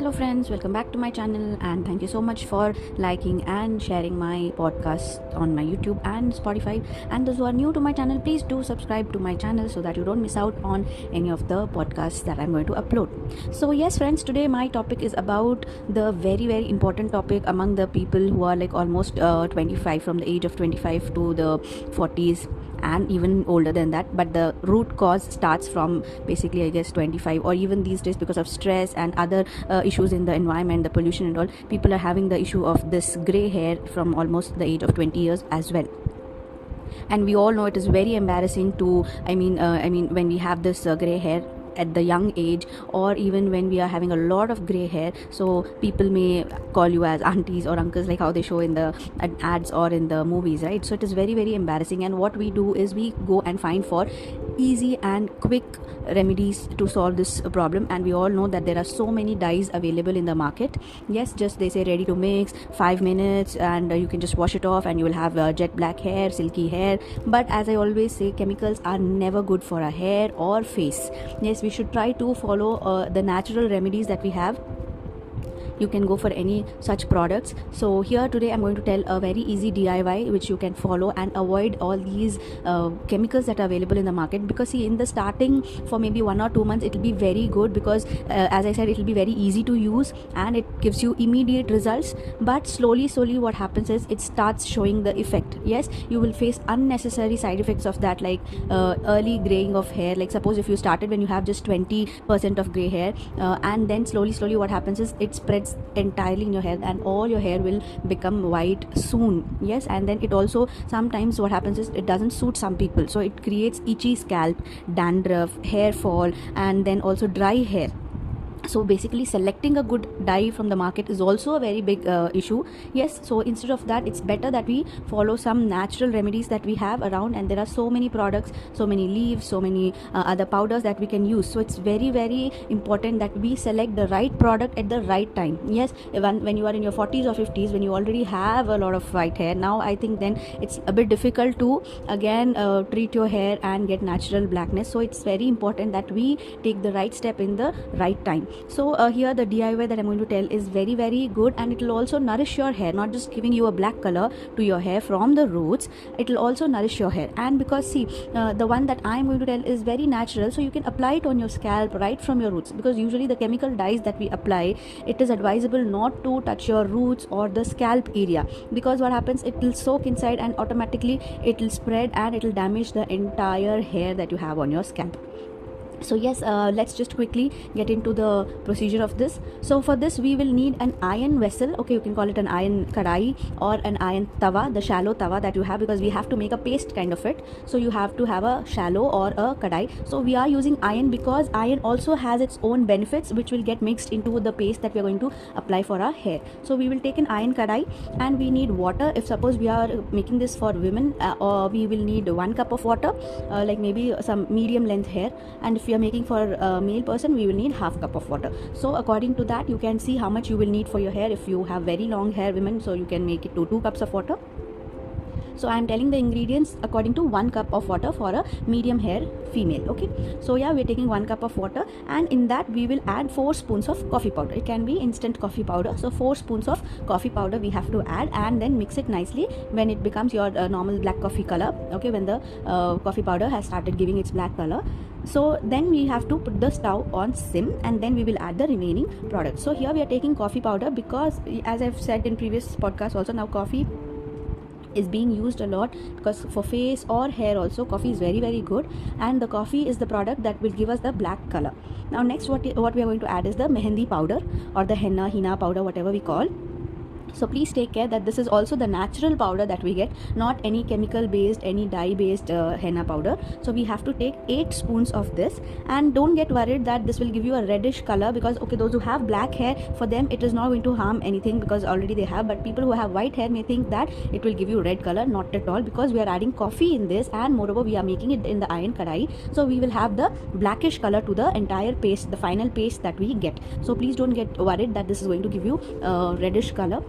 Hello friends, welcome back to my channel and thank you so much for liking and sharing my podcast on my YouTube and Spotify. And those who are new to my channel, please do subscribe to my channel so that you don't miss out on any of the podcasts that I'm going to upload. So yes friends, today my topic is about the very important topic among the people who are like almost 25, from the age of 25 to the 40s and even older than that, but the root cause starts from basically I guess 25, or even these days because of stress and other issues in the environment, the pollution and all, people are having the issue of this gray hair from almost the age of 20 years as well. And we all know it is very embarrassing to when we have this gray hair at the young age, or even when we are having a lot of gray hair, so people may call you as aunties or uncles, like how they show in the ads or in the movies, right? So it is very embarrassing, and what we do is we go and find for easy and quick remedies to solve this problem. And we all know that there are so many dyes available in the market. Yes, just they say ready to mix, 5 minutes, and you can just wash it off and you will have jet black hair, silky hair. But as I always say, chemicals are never good for our hair or face. Yes, we should try to follow the natural remedies that we have. You can go for any such products. So here today I'm going to tell a very easy DIY which you can follow and avoid all these chemicals that are available in the market. Because see, in the starting for maybe 1 or 2 months it will be very good, because as I said, it will be very easy to use and it gives you immediate results. But slowly what happens is it starts showing the effect. Yes, you will face unnecessary side effects of that, like early graying of hair. Like suppose if you started when you have just 20% of gray hair, and then slowly what happens is it spreads entirely in your hair and all your hair will become white soon. Yes, and then it also sometimes what happens is it doesn't suit some people, so it creates itchy scalp, dandruff, hair fall, and then also dry hair. So basically selecting a good dye from the market is also a very big issue. Yes, so instead of that, it's better that we follow some natural remedies that we have around, and there are so many products, so many leaves, so many other powders that we can use. So it's very important that we select the right product at the right time. Yes, when you are in your 40s or 50s, when you already have a lot of white hair, now I think then it's a bit difficult to again treat your hair and get natural blackness. So it's very important that we take the right step in the right time. So here the DIY that I'm going to tell is very good, and it will also nourish your hair, not just giving you a black color to your hair from the roots. It will also nourish your hair. And because see, the one that I'm going to tell is very natural, so you can apply it on your scalp right from your roots. Because usually the chemical dyes that we apply, it is advisable not to touch your roots or the scalp area, because what happens, it will soak inside and automatically it will spread and it will damage the entire hair that you have on your scalp. So yes, let's just quickly get into the procedure of this. So for this we will need an iron vessel. Okay, you can call it an iron kadai or an iron tawa, the shallow tawa that you have, because we have to make a paste kind of it. So you have to have a shallow or a kadai. So we are using iron because iron also has its own benefits which will get mixed into the paste that we are going to apply for our hair. So we will take an iron kadai, and we need water. If suppose we are making this for women, or we will need 1 cup of water, like maybe some medium length hair. And if we are making for a male person, we will need half cup of water. So according to that, you can see how much you will need for your hair. If you have very long hair women, so you can make it to 2 cups of water. So I am telling the ingredients according to 1 cup of water for a medium hair female. Okay, so yeah, we're taking 1 cup of water, and in that we will add 4 spoons of coffee powder. It can be instant coffee powder. So 4 spoons of coffee powder we have to add, and then mix it nicely when it becomes your normal black coffee color. Okay, when the coffee powder has started giving its black color. So then we have to put the stove on sim, and then we will add the remaining products. So here we are taking coffee powder because, as I've said in previous podcasts also, now coffee is being used a lot, because for face or hair also coffee is very good, and the coffee is the product that will give us the black color. Now next what we are going to add is the mehendi powder, or the henna powder, whatever we call. So please take care that this is also the natural powder that we get, not any chemical based, any dye based henna powder. So we have to take 8 spoons of this, and don't get worried that this will give you a reddish color, because okay, those who have black hair, for them it is not going to harm anything because already they have. But people who have white hair may think that it will give you red color. Not at all, because we are adding coffee in this, and moreover we are making it in the iron kadai, so we will have the blackish color to the entire paste, the final paste that we get. So please don't get worried that this is going to give you reddish color.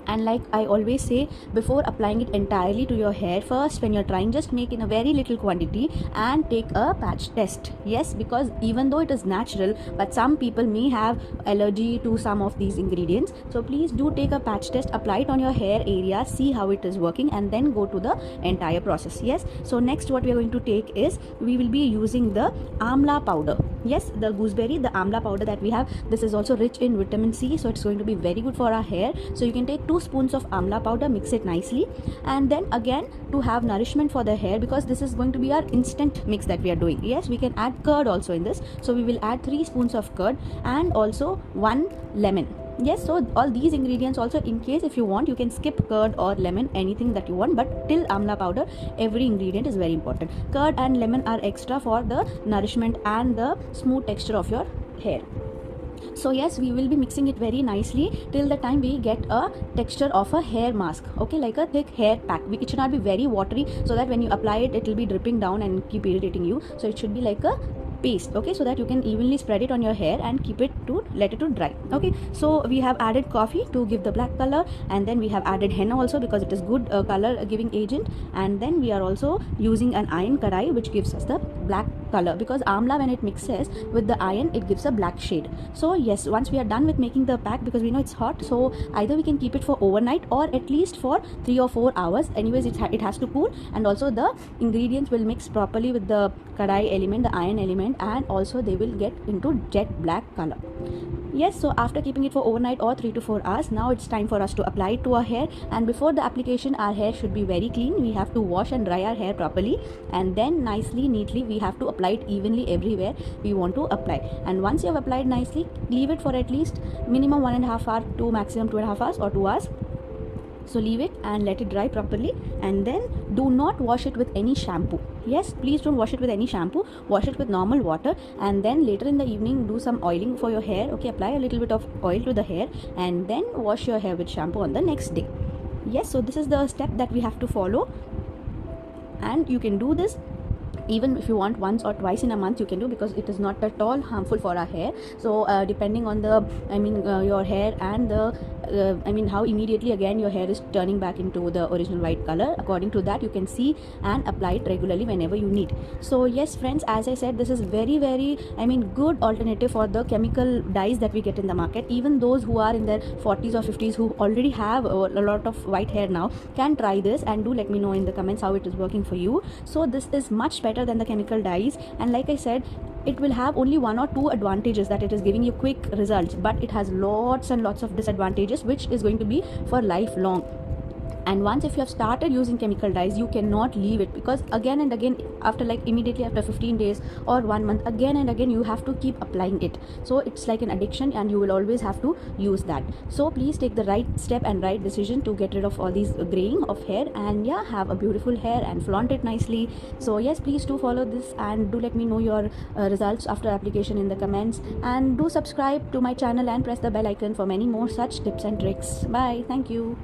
And like I always say, before applying it entirely to your hair, first when you're trying, just make in a very little quantity and take a patch test. Yes, because even though it is natural, but some people may have allergy to some of these ingredients, so please do take a patch test, apply it on your hair area, see how it is working, and then go to the entire process. Yes, so next what we are going to take is, we will be using the amla powder. Yes, the gooseberry, the amla powder that we have, this is also rich in vitamin C, so it's going to be very good for our hair. So you can take 2 spoons of amla powder, mix it nicely, and then again to have nourishment for the hair, because this is going to be our instant mix that we are doing. Yes, we can add curd also in this, so we will add 3 spoons of curd and also 1 lemon. Yes, so all these ingredients also, in case if you want, you can skip curd or lemon, anything that you want, but till amla powder every ingredient is very important. Curd and lemon are extra for the nourishment and the smooth texture of your hair. So yes, we will be mixing it very nicely till the time we get a texture of a hair mask, okay, like a thick hair pack. It should not be very watery, so that when you apply it, it will be dripping down and keep irritating you. So it should be like a paste, okay, so that you can evenly spread it on your hair and keep it to let it to dry. Okay, so we have added coffee to give the black color, and then we have added henna also because it is good color giving agent, and then we are also using an iron kadai which gives us the black color, because amla, when it mixes with the iron, it gives a black shade. So yes, once we are done with making the pack, because we know it's hot, so either we can keep it for overnight or at least for 3 or 4 hours. Anyways, it has to cool, and also the ingredients will mix properly with the kadai element, the iron element, and also they will get into jet black color. Yes, so after keeping it for overnight or 3 to 4 hours, now it's time for us to apply it to our hair. And before the application, our hair should be very clean. We have to wash and dry our hair properly, and then nicely, neatly, we have to apply it evenly everywhere we want to apply. And once you have applied nicely, leave it for at least minimum 1.5 hours to maximum 2.5 hours or 2 hours. So leave it and let it dry properly, and then do not wash it with any shampoo. Yes, please don't wash it with any shampoo. Wash it with normal water, and then later in the evening do some oiling for your hair. Okay, apply a little bit of oil to the hair, and then wash your hair with shampoo on the next day. Yes, so this is the step that we have to follow, and you can do this even if you want once or twice in a month. You can do, because it is not at all harmful for our hair. So depending on the your hair and the how immediately again your hair is turning back into the original white color, according to that you can see and apply it regularly whenever you need. So yes friends, as I said, this is very good alternative for the chemical dyes that we get in the market. Even those who are in their 40s or 50s who already have a lot of white hair now can try this, and do let me know in the comments how it is working for you. So this is much better than the chemical dyes, and like I said, it will have only 1 or 2 advantages, that it is giving you quick results, but it has lots and lots of disadvantages which is going to be for lifelong. And once if you have started using chemical dyes, you cannot leave it, because again and again, after immediately after 15 days or 1 month, again and again you have to keep applying it. So it's like an addiction, and you will always have to use that. So please take the right step and right decision to get rid of all these graying of hair, and yeah, have a beautiful hair and flaunt it nicely. So yes, please do follow this, and do let me know your results after application in the comments, and do subscribe to my channel and press the bell icon for many more such tips and tricks. Bye. Thank you.